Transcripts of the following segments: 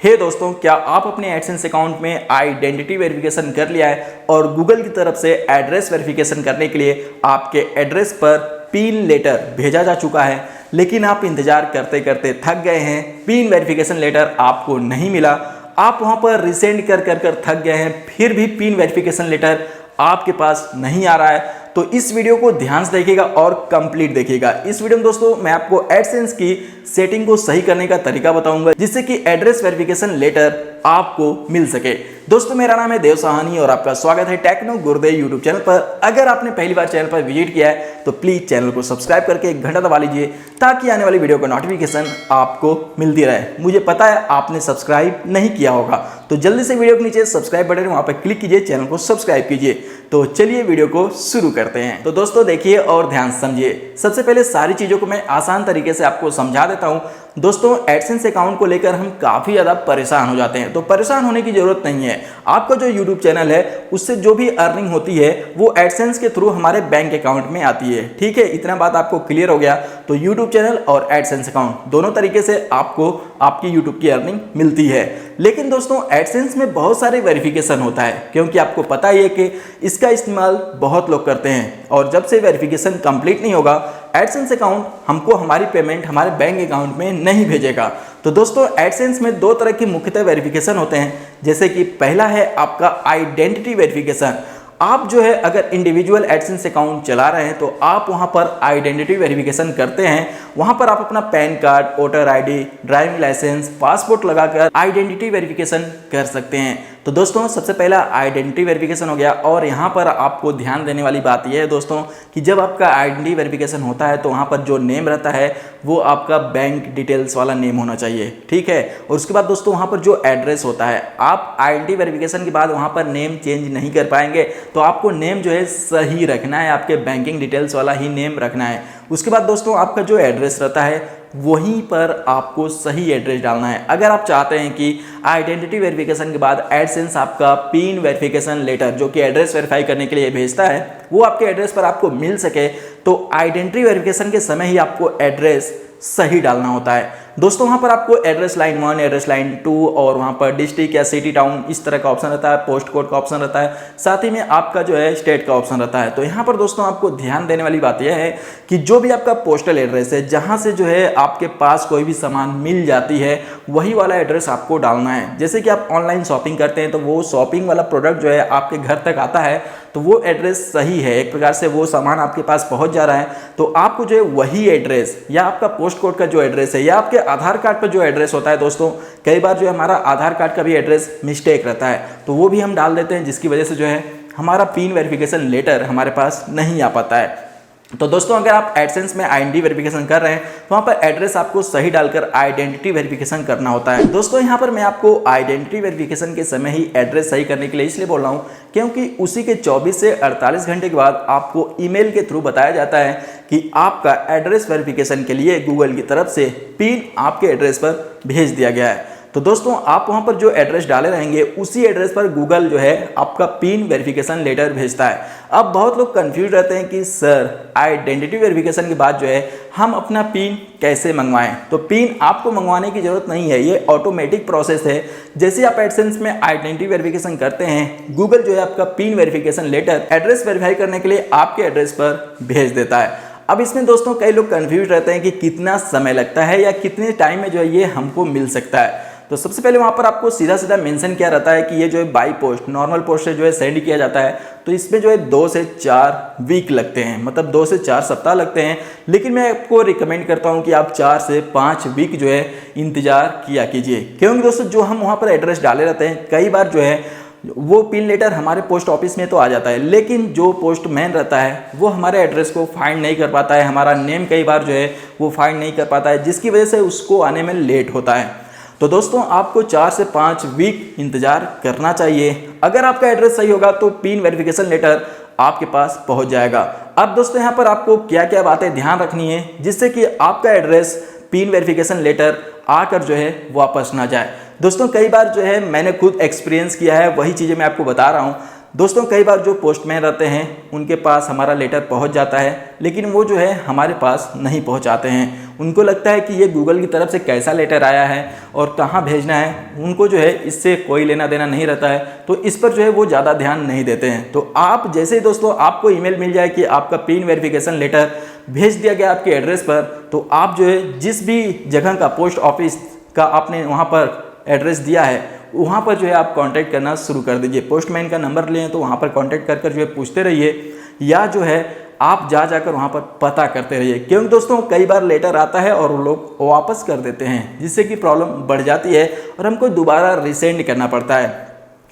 हे दोस्तों, क्या आप अपने एडसेंस अकाउंट में आइडेंटिटी वेरिफिकेशन कर लिया है और गूगल की तरफ से एड्रेस वेरिफिकेशन करने के लिए आपके एड्रेस पर पिन लेटर भेजा जा चुका है, लेकिन आप इंतजार करते करते थक गए हैं, पिन वेरिफिकेशन लेटर आपको नहीं मिला, आप वहां पर रिसेंड कर थक गए हैं, फिर भी पिन वेरिफिकेशन लेटर आपके पास नहीं आ रहा है, तो इस वीडियो को ध्यान से देखिएगा और कंप्लीट देखिएगा। इस वीडियो में दोस्तों मैं आपको एडसेंस की सेटिंग को सही करने का तरीका बताऊंगा, जिससे कि एड्रेस वेरिफिकेशन लेटर आपको मिल सके। दोस्तों मेरा नाम है देव साहनी और आपका स्वागत है टेक्नो गुरुदेव यूट्यूब चैनल पर। अगर आपने पहली बार चैनल पर विजिट किया है तो प्लीज चैनल को सब्सक्राइब करके घंटा दबा लीजिए, ताकि आने वाली वीडियो का नोटिफिकेशन आपको मिलती रहे। मुझे पता है आपने सब्सक्राइब नहीं किया होगा, तो जल्दी से वीडियो के नीचे सब्सक्राइब बटन वहां पर क्लिक कीजिए, चैनल को सब्सक्राइब कीजिए। तो चलिए वीडियो को शुरू करते हैं। तो दोस्तों देखिए और ध्यान समझिए। सबसे पहले सारी चीजों को मैं आसान तरीके से आपको समझा देता हूं। दोस्तों एडसेंस अकाउंट को लेकर हम काफी ज्यादा परेशान हो जाते हैं, तो परेशान होने की जरूरत नहीं है। आपका जो यूट्यूब चैनल है उससे जो भी अर्निंग होती है वो एडसेंस के थ्रू हमारे बैंक अकाउंट में आती है, ठीक है। इतना बात आपको क्लियर हो गया। तो यूट्यूब चैनल और एडसेंस अकाउंट दोनों तरीके से आपको आपकी यूट्यूब की अर्निंग मिलती है। लेकिन दोस्तों एडसेंस में बहुत सारे वेरिफिकेशन होता है, क्योंकि आपको पता ही है कि इसका इस्तेमाल बहुत लोग करते हैं, और जब से वेरिफिकेशन कंप्लीट नहीं होगा एडसेंस अकाउंट हमको हमारी पेमेंट हमारे बैंक अकाउंट में नहीं भेजेगा। तो दोस्तों एडसेंस में दो तरह के मुख्यतः वेरिफिकेशन होते हैं, जैसे कि पहला है आपका आइडेंटिटी वेरिफिकेशन। आप जो है अगर इंडिविजुअल एडसेंस अकाउंट चला रहे हैं तो आप वहां पर आइडेंटिटी वेरिफिकेशन करते हैं। वहां पर आप अपना PAN card, voter ID, driving licence, passport लगाकर आइडेंटिटी वेरिफिकेशन कर सकते हैं। तो दोस्तों सबसे पहला आइडेंटिटी वेरिफिकेशन हो गया, और यहाँ पर आपको ध्यान देने वाली बात यह है दोस्तों कि जब आपका आइडेंटिटी वेरिफिकेशन होता है तो वहाँ पर जो नेम रहता है वो आपका बैंक डिटेल्स वाला नेम होना चाहिए, ठीक है। और उसके बाद दोस्तों वहाँ पर जो एड्रेस होता है, आप आइडेंटिटी वेरिफिकेशन के बाद वहाँ पर नेम चेंज नहीं कर पाएंगे, तो आपको नेम जो है सही रखना है, आपके बैंकिंग डिटेल्स वाला ही नेम रखना है। उसके बाद दोस्तों आपका जो एड्रेस रहता है वहीं पर आपको सही एड्रेस डालना है। अगर आप चाहते हैं कि आइडेंटिटी वेरिफिकेशन के बाद एडसेंस आपका पिन वेरिफिकेशन लेटर जो कि एड्रेस वेरीफाई करने के लिए भेजता है वो आपके एड्रेस पर आपको मिल सके, तो आइडेंटिटी वेरिफिकेशन के समय ही आपको एड्रेस सही डालना होता है। दोस्तों वहाँ पर आपको एड्रेस लाइन 1, एड्रेस लाइन 2 और वहाँ पर डिस्ट्रिक्ट या सिटी टाउन इस तरह का ऑप्शन रहता है, पोस्ट कोड का ऑप्शन रहता है, साथ ही में आपका जो है स्टेट का ऑप्शन रहता है। तो यहाँ पर दोस्तों आपको ध्यान देने वाली बात यह है कि जो भी आपका पोस्टल एड्रेस है, जहाँ से जो है आपके पास कोई भी सामान मिल जाती है, वही वाला एड्रेस आपको डालना है। जैसे कि आप ऑनलाइन शॉपिंग करते हैं तो वो शॉपिंग वाला प्रोडक्ट जो है आपके घर तक आता है, तो वो एड्रेस सही है, एक प्रकार से वो सामान आपके पास पहुंच जा रहा है, तो आपको जो है वही एड्रेस या आपका पोस्ट कोड का जो एड्रेस है या आपके आधार कार्ड पर जो एड्रेस होता है, दोस्तों कई बार जो है हमारा आधार कार्ड का भी एड्रेस मिस्टेक रहता है, तो वो भी हम डाल देते हैं, जिसकी वजह से जो है हमारा पिन वेरिफिकेशन लेटर हमारे पास नहीं आ पाता है। तो दोस्तों अगर आप एडसेंस में आइडेंटिटी वेरिफिकेशन कर रहे हैं तो वहाँ पर एड्रेस आपको सही डालकर आइडेंटिटी वेरिफिकेशन करना होता है। दोस्तों यहाँ पर मैं आपको आइडेंटिटी वेरिफिकेशन के समय ही एड्रेस सही करने के लिए इसलिए बोल रहा हूँ क्योंकि उसी के 24 से 48 घंटे के बाद आपको ईमेल के थ्रू बताया जाता है कि आपका एड्रेस वेरिफिकेशन के लिए गूगल की तरफ से पिन आपके एड्रेस पर भेज दिया गया है। तो दोस्तों आप वहां पर जो एड्रेस डाले रहेंगे उसी एड्रेस पर गूगल जो है आपका पिन वेरिफिकेशन लेटर भेजता है। अब बहुत लोग कंफ्यूज रहते हैं कि सर आइडेंटिटी वेरिफिकेशन के बाद जो है हम अपना पिन कैसे मंगवाएं। तो पिन आपको मंगवाने की जरूरत नहीं है, ये ऑटोमेटिक प्रोसेस है। जैसे आप एडसेंस में आइडेंटिटी वेरिफिकेशन करते हैं, गूगल जो है आपका PIN verification letter address verify करने के लिए आपके एड्रेस पर भेज देता है। अब इसमें दोस्तों कई लोग कंफ्यूज रहते हैं कि कितना समय लगता है या कितने टाइम में जो है ये हमको मिल सकता है। तो सबसे पहले वहाँ पर आपको सीधा सीधा मेंशन किया रहता है कि ये जो है बाई पोस्ट, नॉर्मल पोस्ट से जो है सेंड किया जाता है, तो इसमें जो है 2 से 4 वीक लगते हैं, मतलब 2 से 4 सप्ताह लगते हैं। लेकिन मैं आपको रिकमेंड करता हूँ कि आप 4 से 5 वीक जो है इंतजार किया कीजिए, क्योंकि दोस्तों जो हम वहाँ पर एड्रेस डाले रहते हैं कई बार जो है वो पिन लेटर हमारे पोस्ट ऑफिस में तो आ जाता है, लेकिन जो पोस्टमैन रहता है वो हमारे एड्रेस को फाइंड नहीं कर पाता है, हमारा नेम कई बार जो है वो फाइंड नहीं कर पाता है, जिसकी वजह से उसको आने में लेट होता है। तो दोस्तों आपको 4 से 5 वीक इंतजार करना चाहिए। अगर आपका एड्रेस सही होगा तो पिन वेरिफिकेशन लेटर आपके पास पहुंच जाएगा। अब दोस्तों यहाँ पर आपको क्या क्या बातें ध्यान रखनी है जिससे कि आपका एड्रेस पिन वेरिफिकेशन लेटर आकर जो है वापस ना जाए। दोस्तों कई बार जो है मैंने खुद एक्सपीरियंस किया है, वही चीज़ें मैं आपको बता रहा हूँ। दोस्तों कई बार जो पोस्टमैन रहते हैं उनके पास हमारा लेटर पहुंच जाता है, लेकिन वो जो है हमारे पास नहीं पहुंचाते हैं। उनको लगता है कि ये गूगल की तरफ से कैसा लेटर आया है और कहाँ भेजना है, उनको जो है इससे कोई लेना देना नहीं रहता है, तो इस पर जो है वो ज़्यादा ध्यान नहीं देते हैं। तो आप जैसे ही दोस्तों आपको ईमेल मिल जाए कि आपका पिन वेरिफिकेशन लेटर भेज दिया गया आपके एड्रेस पर, तो आप जो है जिस भी जगह का पोस्ट ऑफिस का आपने वहाँ पर एड्रेस दिया है वहाँ पर जो है आप कांटेक्ट करना शुरू कर दीजिए। पोस्टमैन का नंबर लें तो वहाँ पर कांटेक्ट कर जो है पूछते रहिए, या जो है आप जाकर वहाँ पर पता करते रहिए, क्योंकि दोस्तों कई बार लेटर आता है और वो लोग वापस कर देते हैं, जिससे कि प्रॉब्लम बढ़ जाती है और हमको दोबारा रिसेंड करना पड़ता है।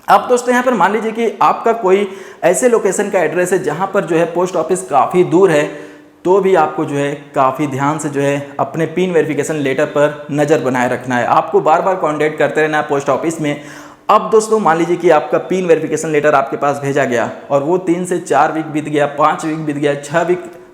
अब दोस्तों यहाँ पर मान लीजिए कि आपका कोई ऐसे लोकेशन का एड्रेस है जहाँ पर जो है पोस्ट ऑफिस काफ़ी दूर है, तो भी आपको जो है काफ़ी ध्यान से जो है अपने पिन वेरिफिकेशन लेटर पर नज़र बनाए रखना है। आपको बार बार कांटेक्ट करते रहना है पोस्ट ऑफिस में। अब दोस्तों मान लीजिए कि आपका पिन वेरिफिकेशन लेटर आपके पास भेजा गया और वो 3 से 4 वीक बीत गया, 5 वीक बीत गया, 6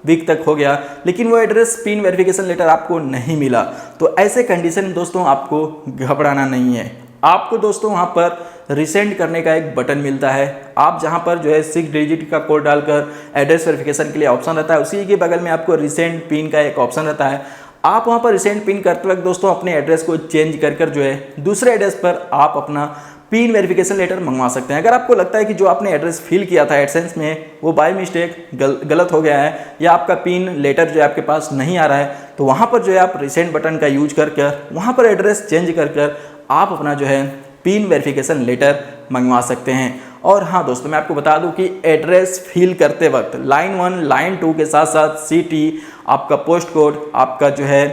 वीक तक हो गया, लेकिन वो एड्रेस पिन वेरिफिकेशन लेटर आपको नहीं मिला। तो ऐसे कंडीशन में दोस्तों आपको घबराना नहीं है। आपको दोस्तों वहाँ पर रिसेंड करने का एक बटन मिलता है। आप जहाँ पर जो है 6 डिजिट का कोड डालकर एड्रेस वेरिफिकेशन के लिए ऑप्शन रहता है, उसी के बगल में आपको रिसेंड पिन का एक ऑप्शन रहता है। आप वहाँ पर रिसेंड पिन करते वक्त दोस्तों अपने एड्रेस को चेंज कर जो है दूसरे एड्रेस पर आप अपना पिन वेरिफिकेशन लेटर मंगवा सकते हैं। अगर आपको लगता है कि जो आपने एड्रेस फिल किया था एडसेंस में वो बाय मिस्टेक गलत हो गया है या आपका पिन लेटर जो है आपके पास नहीं आ रहा है, तो वहाँ पर जो है आप रिसेंड बटन का यूज कर वहाँ पर एड्रेस चेंज कर आप अपना जो है पिन वेरिफिकेशन लेटर मंगवा सकते हैं। और हाँ दोस्तों मैं आपको बता दूं कि एड्रेस फिल करते वक्त लाइन 1 लाइन 2 के साथ साथ सिटी, आपका पोस्ट कोड, आपका जो है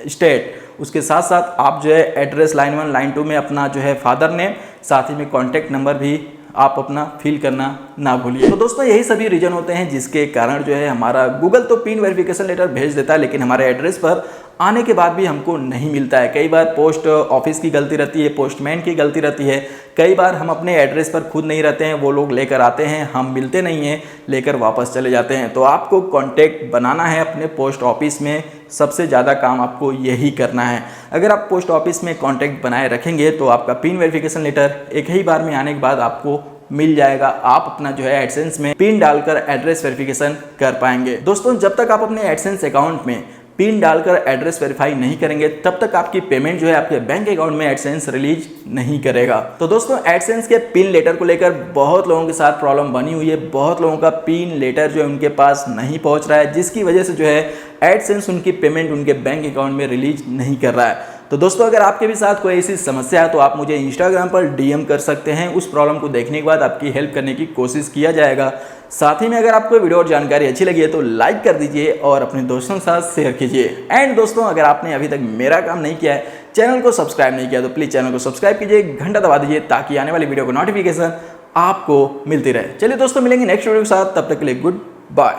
स्टेट, उसके साथ साथ आप जो है एड्रेस लाइन 1 लाइन 2 में अपना जो है फादर नेम, साथ ही में कॉन्टैक्ट नंबर भी आप अपना फिल करना ना भूलिए। तो दोस्तों यही सभी रीजन होते हैं जिसके कारण जो है हमारा गूगल तो पिन वेरिफिकेशन लेटर भेज देता है, लेकिन हमारे एड्रेस पर आने के बाद भी हमको नहीं मिलता है। कई बार पोस्ट ऑफिस की गलती रहती है, पोस्टमैन की गलती रहती है, कई बार हम अपने एड्रेस पर खुद नहीं रहते हैं, वो लोग लेकर आते हैं, हम मिलते नहीं हैं, लेकर वापस चले जाते हैं। तो आपको कांटेक्ट बनाना है अपने पोस्ट ऑफिस में, सबसे ज़्यादा काम आपको यही करना है। अगर आप पोस्ट ऑफिस में कांटेक्ट बनाए रखेंगे तो आपका पिन वेरिफिकेशन लेटर एक ही बार में आने के बाद आपको मिल जाएगा। आप अपना जो है एडसेंस में पिन डालकर एड्रेस वेरिफिकेशन कर पाएंगे। दोस्तों जब तक आप अपने एडसेंस अकाउंट में पिन डालकर एड्रेस वेरीफाई नहीं करेंगे तब तक आपकी पेमेंट जो है आपके बैंक अकाउंट में एडसेंस रिलीज नहीं करेगा। तो दोस्तों एडसेंस के पिन लेटर को लेकर बहुत लोगों के साथ प्रॉब्लम बनी हुई है। बहुत लोगों का पिन लेटर जो है उनके पास नहीं पहुंच रहा है, जिसकी वजह से जो है एडसेंस उनकी पेमेंट उनके बैंक अकाउंट में रिलीज नहीं कर रहा है। तो दोस्तों अगर आपके भी साथ कोई ऐसी समस्या है तो आप मुझे इंस्टाग्राम पर डीएम कर सकते हैं। उस प्रॉब्लम को देखने के बाद आपकी हेल्प करने की कोशिश किया जाएगा। साथ ही में अगर आपको वीडियो और जानकारी अच्छी लगी है तो लाइक कर दीजिए और अपने दोस्तों के साथ शेयर कीजिए। एंड दोस्तों अगर आपने अभी तक मेरा काम नहीं किया है, चैनल को सब्सक्राइब नहीं किया तो प्लीज़ चैनल को सब्सक्राइब कीजिए, घंटा दबा दीजिए ताकि आने वाली वीडियो को नोटिफिकेशन आपको मिलती रहे। चलिए दोस्तों मिलेंगे नेक्स्ट वीडियो के साथ, तब तक के लिए गुड बाय।